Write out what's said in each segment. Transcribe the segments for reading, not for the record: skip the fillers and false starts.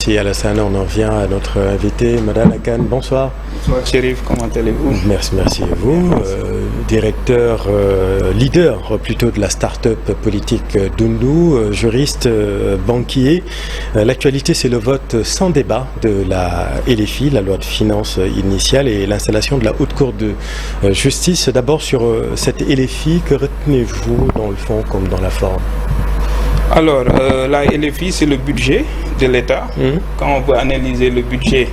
Merci Alassane. On en vient à notre invité, Madame Lakan. Bonsoir. Bonsoir Chérif, comment allez-vous? Merci à vous. Directeur, leader plutôt de la start-up politique Dundu, juriste, banquier. L'actualité, c'est le vote sans débat de la LFI, la loi de finances initiale, et l'installation de la Haute Cour de justice. D'abord sur cette LFI, que retenez-vous dans le fond comme dans la forme? Alors, la LFI, c'est le budget de l'État. Quand on veut analyser le budget,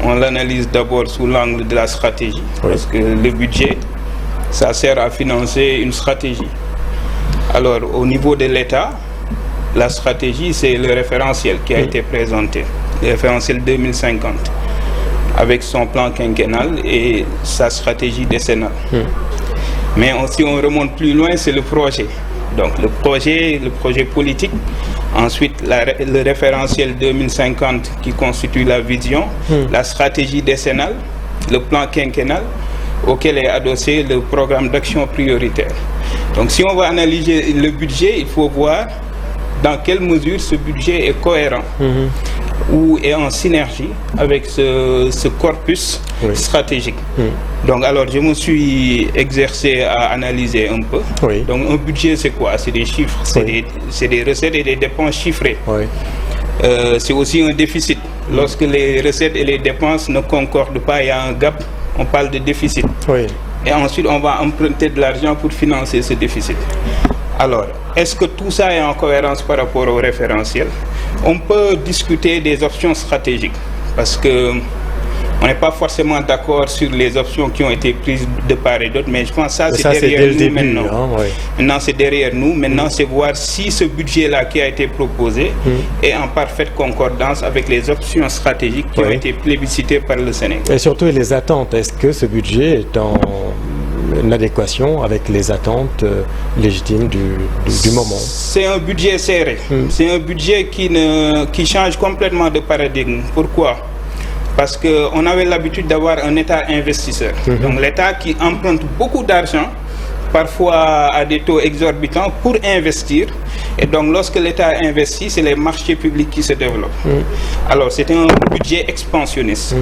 on l'analyse d'abord sous l'angle de la stratégie. Oui. Parce que le budget, ça sert à financer une stratégie. Alors, au niveau de l'État, la stratégie, c'est le référentiel qui a été présenté, le référentiel 2050, avec son plan quinquennal et sa stratégie décennale. Mais si on remonte plus loin, c'est le projet. Donc le projet politique, ensuite le référentiel 2050 qui constitue la vision, la stratégie décennale, le plan quinquennal auquel est adossé le programme d'action prioritaire. Donc si on va analyser le budget, il faut voir dans quelle mesure ce budget est cohérent ou est en synergie avec ce corpus stratégique. Donc alors je me suis exercé à analyser un peu. Donc un budget, c'est quoi? C'est des chiffres, c'est des recettes et des dépenses chiffrées. C'est aussi un déficit. Lorsque les recettes et les dépenses ne concordent pas, il y a un gap, on parle de déficit. Et ensuite on va emprunter de l'argent pour financer ce déficit. Alors, est-ce que tout ça est en cohérence par rapport au référentiel? On peut discuter des options stratégiques parce que on n'est pas forcément d'accord sur les options qui ont été prises de part et d'autre, mais je pense que ça c'est derrière nous maintenant. Maintenant c'est derrière nous, maintenant c'est voir si ce budget-là qui a été proposé est en parfaite concordance avec les options stratégiques qui ont été plébiscitées par le Sénégal. Et surtout les attentes, est-ce que ce budget est en adéquation avec les attentes légitimes du moment? C'est un budget serré, c'est un budget qui change complètement de paradigme. Pourquoi? Parce qu'on avait l'habitude d'avoir un État investisseur. Donc l'État qui emprunte beaucoup d'argent, parfois à des taux exorbitants, pour investir. Et donc lorsque l'État investit, c'est les marchés publics qui se développent. Alors c'est un budget expansionniste.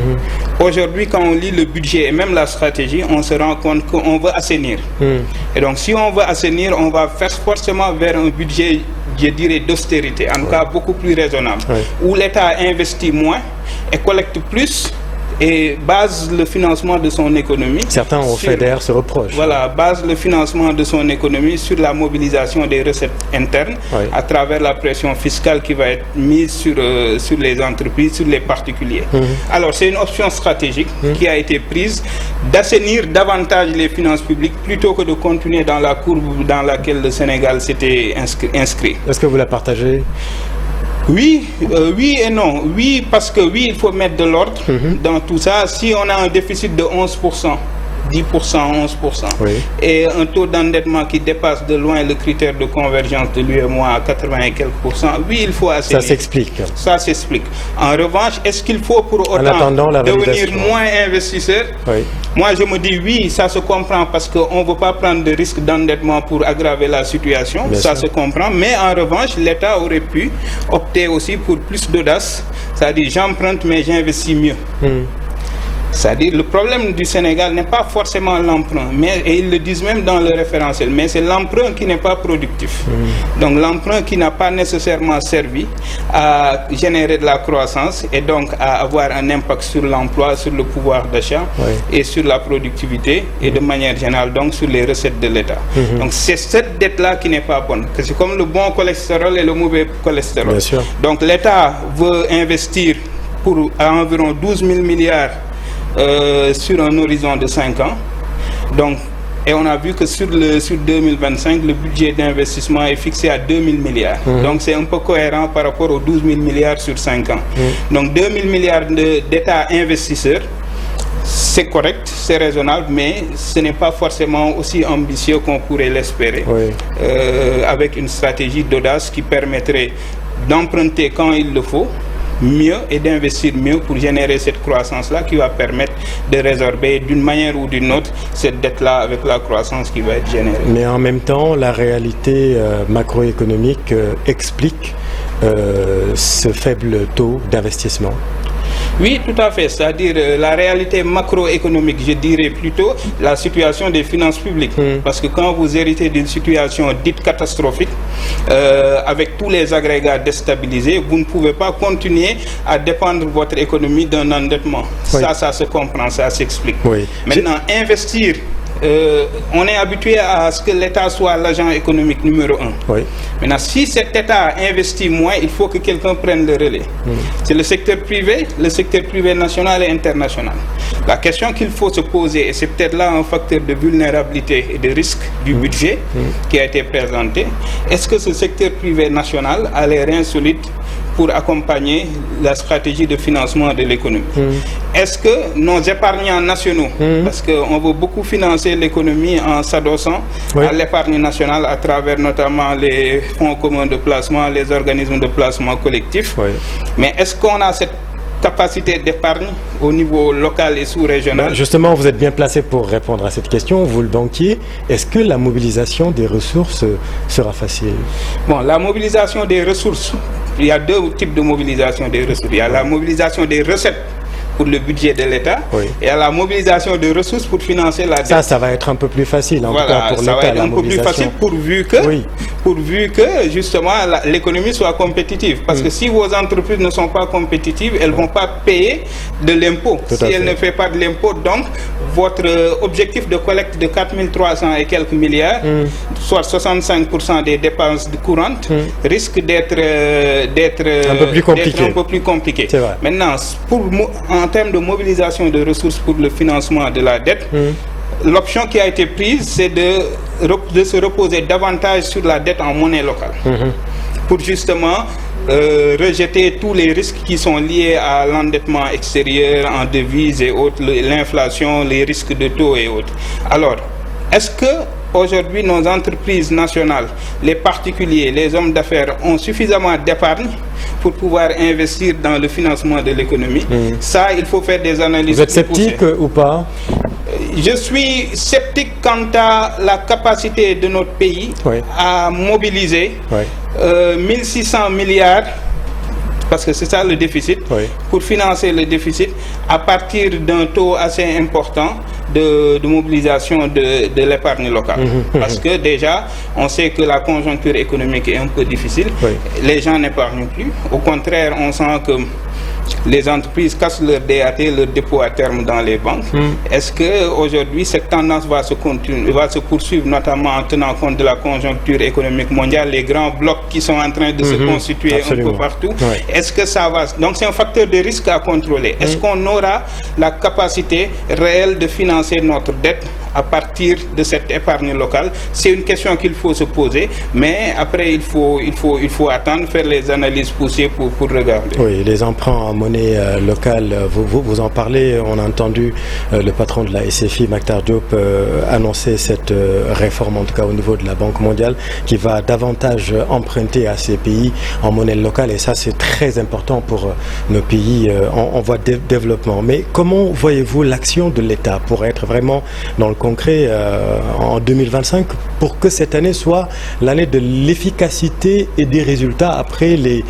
Aujourd'hui, quand on lit le budget et même la stratégie, on se rend compte qu'on veut assainir. Et donc si on veut assainir, on va faire forcément vers un budget, je dirais, d'austérité, en tout cas beaucoup plus raisonnable, où l'État investit moins et collecte plus et base le financement de son économie. Certains ont fait d'ailleurs ce reproche. Voilà, base le financement de son économie sur la mobilisation des recettes internes à travers la pression fiscale qui va être mise sur les entreprises, sur les particuliers. Alors c'est une option stratégique qui a été prise d'assainir davantage les finances publiques plutôt que de continuer dans la courbe dans laquelle le Sénégal s'était inscrit. Est-ce que vous la partagez? Oui, oui et non. Oui, parce que oui, il faut mettre de l'ordre dans tout ça. Si on a un déficit de 11%, 10%, 11%, et un taux d'endettement qui dépasse de loin le critère de convergence de l'UEMOA à 80 et quelques %, oui, il faut assainir. Ça s'explique. Ça s'explique. En revanche, est-ce qu'il faut pour autant devenir moins investisseur? Moi, je me dis oui, ça se comprend parce qu'on ne veut pas prendre de risque d'endettement pour aggraver la situation. Ça se comprend. Mais en revanche, l'État aurait pu opter aussi pour plus d'audace. C'est-à-dire, j'emprunte, mais j'investis mieux. C'est-à-dire, le problème du Sénégal n'est pas forcément l'emprunt, et ils le disent même dans le référentiel, mais c'est l'emprunt qui n'est pas productif. Donc l'emprunt qui n'a pas nécessairement servi à générer de la croissance et donc à avoir un impact sur l'emploi, sur le pouvoir d'achat et sur la productivité et de manière générale donc sur les recettes de l'État. Donc c'est cette dette-là qui n'est pas bonne. C'est comme le bon cholestérol et le mauvais cholestérol. Donc l'État veut investir pour à environ 12 000 milliards sur un horizon de 5 ans. Donc, et on a vu que sur 2025, le budget d'investissement est fixé à 2 000 milliards. Donc c'est un peu cohérent par rapport aux 12 000 milliards sur 5 ans. Donc 2 000 milliards d'États investisseurs, c'est correct, c'est raisonnable, mais ce n'est pas forcément aussi ambitieux qu'on pourrait l'espérer, avec une stratégie d'audace qui permettrait d'emprunter quand il le faut, mieux et d'investir mieux pour générer cette croissance-là qui va permettre de résorber d'une manière ou d'une autre cette dette-là avec la croissance qui va être générée. Mais en même temps, la réalité macroéconomique explique ce faible taux d'investissement? Oui, tout à fait. C'est-à-dire la réalité macroéconomique, je dirais plutôt la situation des finances publiques. Parce que quand vous héritez d'une situation dite catastrophique, avec tous les agrégats déstabilisés, vous ne pouvez pas continuer à dépendre votre économie d'un endettement. Oui. Ça se comprend, ça s'explique. Oui. Maintenant, investir... on est habitué à ce que l'État soit l'agent économique numéro 1. Oui. Maintenant, si cet État investit moins, il faut que quelqu'un prenne le relais. C'est le secteur privé national et international. La question qu'il faut se poser, et c'est peut-être là un facteur de vulnérabilité et de risque du budget qui a été présenté, est-ce que ce secteur privé national a les reins solides pour accompagner la stratégie de financement de l'économie? Est-ce que nos épargnants nationaux, parce qu'on veut beaucoup financer l'économie en s'adossant à l'épargne nationale à travers notamment les fonds communs de placement, les organismes de placement collectif, mais est-ce qu'on a cette capacité d'épargne au niveau local et sous-régional? Justement, vous êtes bien placé pour répondre à cette question, vous le banquier. Est-ce que la mobilisation des ressources sera facile? Bon, la mobilisation des ressources, il y a deux types de mobilisation des ressources. Il y a la mobilisation des recettes pour le budget de l'État et à la mobilisation de ressources pour financer la dette. Ça va être un peu plus facile, en tout cas pour l'État. Ça va être un peu plus facile pourvu que justement l'économie soit compétitive. Parce que si vos entreprises ne sont pas compétitives, elles ne vont pas payer de l'impôt. Si elles ne paient pas de l'impôt, donc votre objectif de collecte de 4300 et quelques milliards, soit 65% des dépenses courantes, risque d'être un peu plus compliqué. Maintenant, en termes de mobilisation de ressources pour le financement de la dette, l'option qui a été prise, c'est de se reposer davantage sur la dette en monnaie locale. Pour justement rejeter tous les risques qui sont liés à l'endettement extérieur en devises et autres, l'inflation, les risques de taux et autres. Alors, est-ce que aujourd'hui nos entreprises nationales, les particuliers, les hommes d'affaires ont suffisamment d'épargne pour pouvoir investir dans le financement de l'économie? Ça, il faut faire des analyses. Vous êtes sceptique ou pas? Je suis sceptique quant à la capacité de notre pays à mobiliser 1600 milliards, parce que c'est ça le déficit, pour financer le déficit à partir d'un taux assez important de mobilisation de l'épargne locale. Parce que déjà, on sait que la conjoncture économique est un peu difficile. Les gens n'épargnent plus. Au contraire, on sent que les entreprises cassent leur DAT, leur dépôt à terme dans les banques. Est-ce qu'aujourd'hui, cette tendance va se poursuivre, notamment en tenant compte de la conjoncture économique mondiale, les grands blocs qui sont en train de se constituer un peu partout? Est-ce que ça va... Donc c'est un facteur de risque à contrôler. Est-ce qu'on aura la capacité réelle de financer notre dette à partir de cette épargne locale? C'est une question qu'il faut se poser, mais après il faut attendre, faire les analyses poussées pour regarder. Oui, les emprunts en monnaie locale, vous en parlez. On a entendu le patron de la SFI, Mactar Diop, annoncer cette réforme, en tout cas au niveau de la Banque mondiale, qui va davantage emprunter à ces pays en monnaie locale, et ça c'est très important pour nos pays en voie de développement. Mais comment voyez-vous l'action de l'État pour être vraiment dans le concret en 2025, pour que cette année soit l'année de l'efficacité et des résultats après les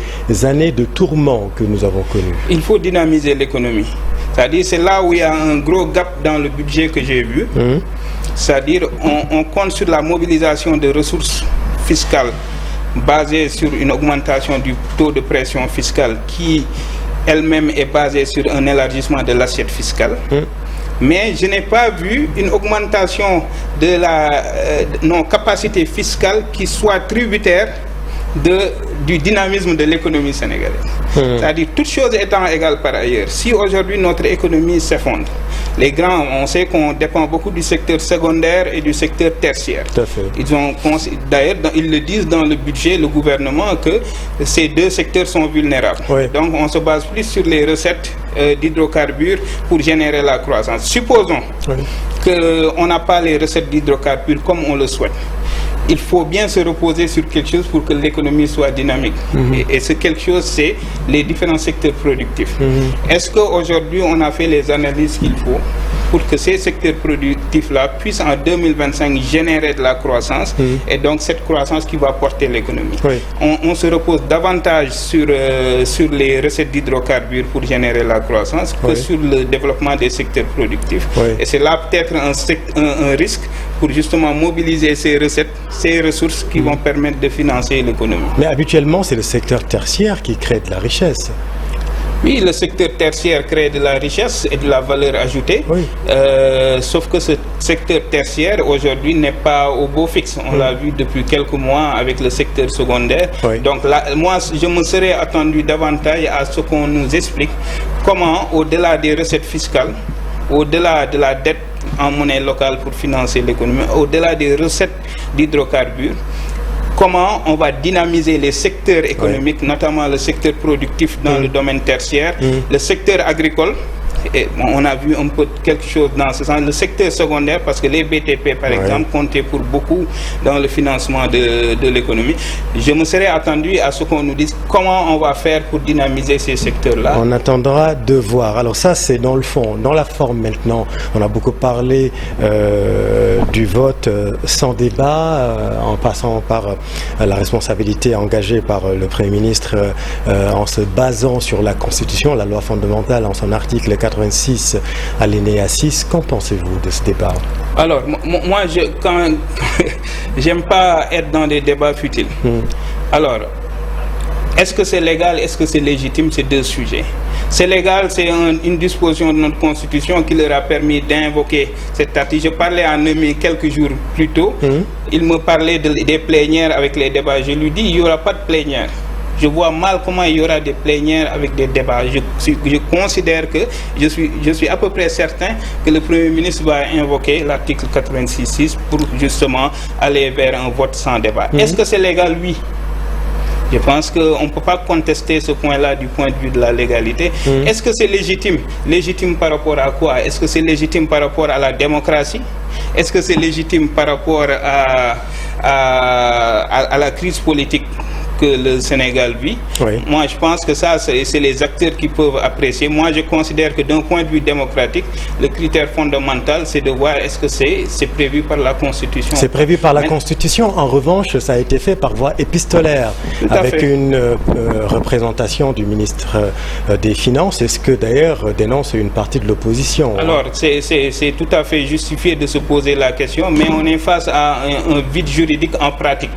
années de tourment que nous avons connues? Il faut dynamiser l'économie. C'est-à-dire, c'est là où il y a un gros gap dans le budget que j'ai vu. C'est-à-dire, on compte sur la mobilisation de ressources fiscales basée sur une augmentation du taux de pression fiscale qui elle-même est basée sur un élargissement de l'assiette fiscale. Mais je n'ai pas vu une augmentation de nos capacités fiscales qui soit tributaire du dynamisme de l'économie sénégalaise. C'est-à-dire, toutes choses étant égales par ailleurs, si aujourd'hui notre économie s'effondre, les grands, on sait qu'on dépend beaucoup du secteur secondaire et du secteur tertiaire. Tout à fait. D'ailleurs, ils le disent dans le budget, le gouvernement, que ces deux secteurs sont vulnérables. Donc on se base plus sur les recettes d'hydrocarbures pour générer la croissance. Supposons qu'on n'a pas les recettes d'hydrocarbures comme on le souhaite. Il faut bien se reposer sur quelque chose pour que l'économie soit dynamique. Et ce quelque chose, c'est les différents secteurs productifs. Est-ce qu'aujourd'hui, on a fait les analyses qu'il faut pour que ces secteurs productifs-là puissent en 2025 générer de la croissance et donc cette croissance qui va porter l'économie. Oui. On se repose davantage sur les recettes d'hydrocarbures pour générer la croissance que sur le développement des secteurs productifs. Oui. Et c'est là peut-être un risque pour justement mobiliser ces recettes, ces ressources qui vont permettre de financer l'économie. Mais habituellement, c'est le secteur tertiaire qui crée de la richesse. Oui, le secteur tertiaire crée de la richesse et de la valeur ajoutée, sauf que ce secteur tertiaire aujourd'hui n'est pas au beau fixe. On l'a vu depuis quelques mois avec le secteur secondaire. Donc là, moi, je me serais attendu davantage à ce qu'on nous explique comment, au-delà des recettes fiscales, au-delà de la dette en monnaie locale pour financer l'économie, au-delà des recettes d'hydrocarbures, comment on va dynamiser les secteurs économiques, notamment le secteur productif dans le domaine tertiaire, le secteur agricole. Et on a vu un peu quelque chose dans ce sens. Le secteur secondaire, parce que les BTP, par exemple, comptaient pour beaucoup dans le financement de l'économie. Je me serais attendu à ce qu'on nous dise comment on va faire pour dynamiser ces secteurs-là. On attendra de voir. Alors ça, c'est dans le fond. Dans la forme maintenant, on a beaucoup parlé du vote sans débat, en passant par la responsabilité engagée par le Premier ministre en se basant sur la Constitution, la loi fondamentale, en son article 86 alinéa 6. Qu'en pensez-vous de ce débat? Alors, moi, j'aime pas être dans des débats futiles. Alors, est-ce que c'est légal, est-ce que c'est légitime? C'est deux sujets. C'est légal, c'est une disposition de notre Constitution qui leur a permis d'invoquer cet article. Je parlais à un ami quelques jours plus tôt. Il me parlait des plénières avec les débats. Je lui dis, il n'y aura pas de plénière. Je vois mal comment il y aura des plénières avec des débats. Je considère que, je suis à peu près certain que le Premier ministre va invoquer l'article 86.6 pour justement aller vers un vote sans débat. Est-ce que c'est légal? Oui. Je pense qu'on ne peut pas contester ce point-là du point de vue de la légalité. Est-ce que c'est légitime? Légitime par rapport à quoi? Est-ce que c'est légitime par rapport à la démocratie? Est-ce que c'est légitime par rapport à la crise politique que le Sénégal vit? Moi, je pense que ça, c'est les acteurs qui peuvent apprécier. Moi, je considère que d'un point de vue démocratique, le critère fondamental, c'est de voir est-ce que c'est prévu par la Constitution. C'est prévu par la Constitution. En revanche, ça a été fait par voie épistolaire, avec une représentation du ministre des Finances. Est-ce que d'ailleurs dénonce une partie de l'opposition? Alors, c'est tout à fait justifié de se poser la question, mais on est face à un vide juridique en pratique.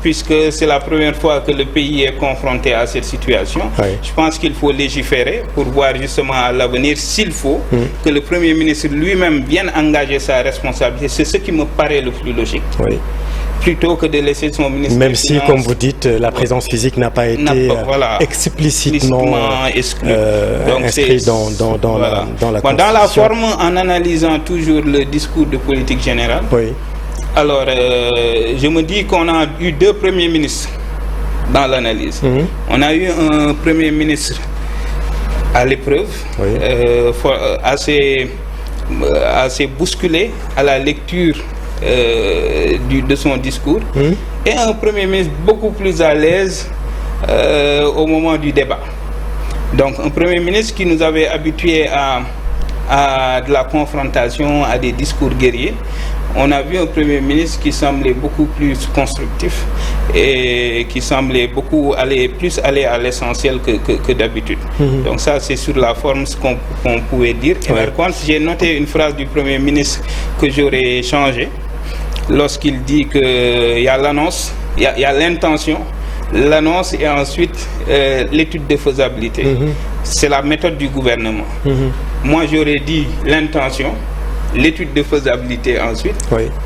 Puisque c'est la première fois que le pays est confronté à cette situation. Je pense qu'il faut légiférer pour voir justement à l'avenir s'il faut que le Premier ministre lui-même vienne engager sa responsabilité. C'est ce qui me paraît le plus logique. Plutôt que de laisser son ministre Même si, comme vous dites, la présence physique n'a pas été explicitement inscrite dans la Constitution. Dans la forme, en analysant toujours le discours de politique générale, alors, je me dis qu'on a eu deux premiers ministres dans l'analyse. On a eu un premier ministre à l'épreuve, assez bousculé à la lecture de son discours, et un premier ministre beaucoup plus à l'aise au moment du débat. Donc, un premier ministre qui nous avait habitués à de la confrontation, à des discours guerriers. On a vu un Premier ministre qui semblait beaucoup plus constructif et qui semblait plus aller à l'essentiel que d'habitude. Donc ça, c'est sur la forme ce qu'on pouvait dire. Et par contre, j'ai noté une phrase du Premier ministre que j'aurais changée lorsqu'il dit qu'il y a l'annonce, il y a l'intention, l'annonce et ensuite l'étude de faisabilité. C'est la méthode du gouvernement. Moi, j'aurais dit l'intention, l'étude de faisabilité ensuite,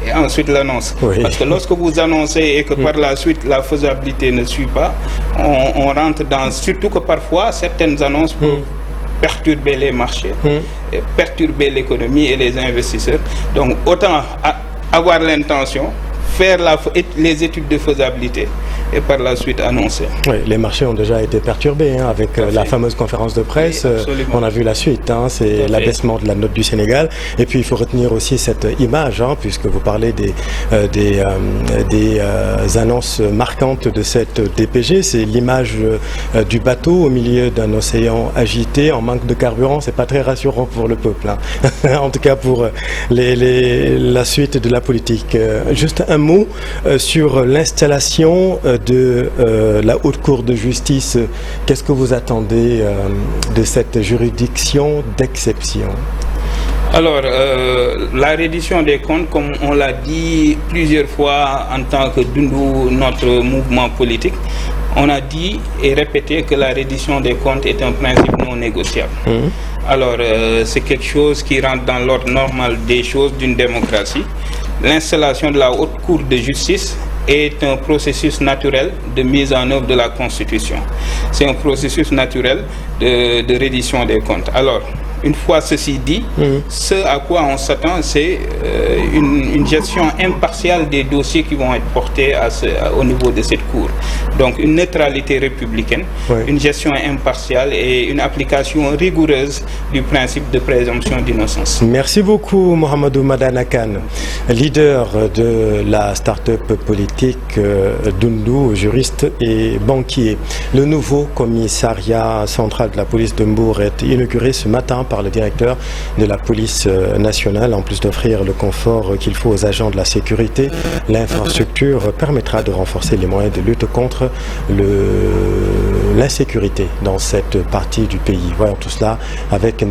et ensuite l'annonce. Parce que lorsque vous annoncez et que par la suite la faisabilité ne suit pas, on rentre dans... Surtout que parfois, certaines annonces peuvent perturber les marchés, perturber l'économie et les investisseurs. Donc, autant avoir l'intention, faire les études de faisabilité et par la suite annoncer. Oui, les marchés ont déjà été perturbés avec la fameuse conférence de presse. Oui, on a vu la suite, c'est l'abaissement de la note du Sénégal. Et puis il faut retenir aussi cette image, puisque vous parlez des annonces marquantes de cette DPG. C'est l'image du bateau au milieu d'un océan agité en manque de carburant. C'est pas très rassurant pour le peuple, en tout cas pour la suite de la politique. Juste un mot sur l'installation de la Haute Cour de justice. Qu'est-ce que vous attendez de cette juridiction d'exception? Alors, la reddition des comptes, comme on l'a dit plusieurs fois en tant que Doundou, notre mouvement politique, on a dit et répété que la reddition des comptes est un principe non négociable. Alors, c'est quelque chose qui rentre dans l'ordre normal des choses d'une démocratie. L'installation de la Haute Cour de justice est un processus naturel de mise en œuvre de la Constitution. C'est un processus naturel de reddition des comptes. Alors, une fois ceci dit, ce à quoi on s'attend, c'est une gestion impartiale des dossiers qui vont être portés au niveau de cette Cour. Donc une neutralité républicaine, une gestion impartiale et une application rigoureuse du principe de présomption d'innocence. Merci beaucoup Mohamedou Madana Kane, leader de la start-up politique Doundou, juriste et banquier. Le nouveau commissariat central de la police de Mbour est inauguré ce matin par le directeur de la police nationale. En plus d'offrir le confort qu'il faut aux agents de la sécurité, l'infrastructure permettra de renforcer les moyens de lutte contre l'insécurité dans cette partie du pays. Voyons tout cela avec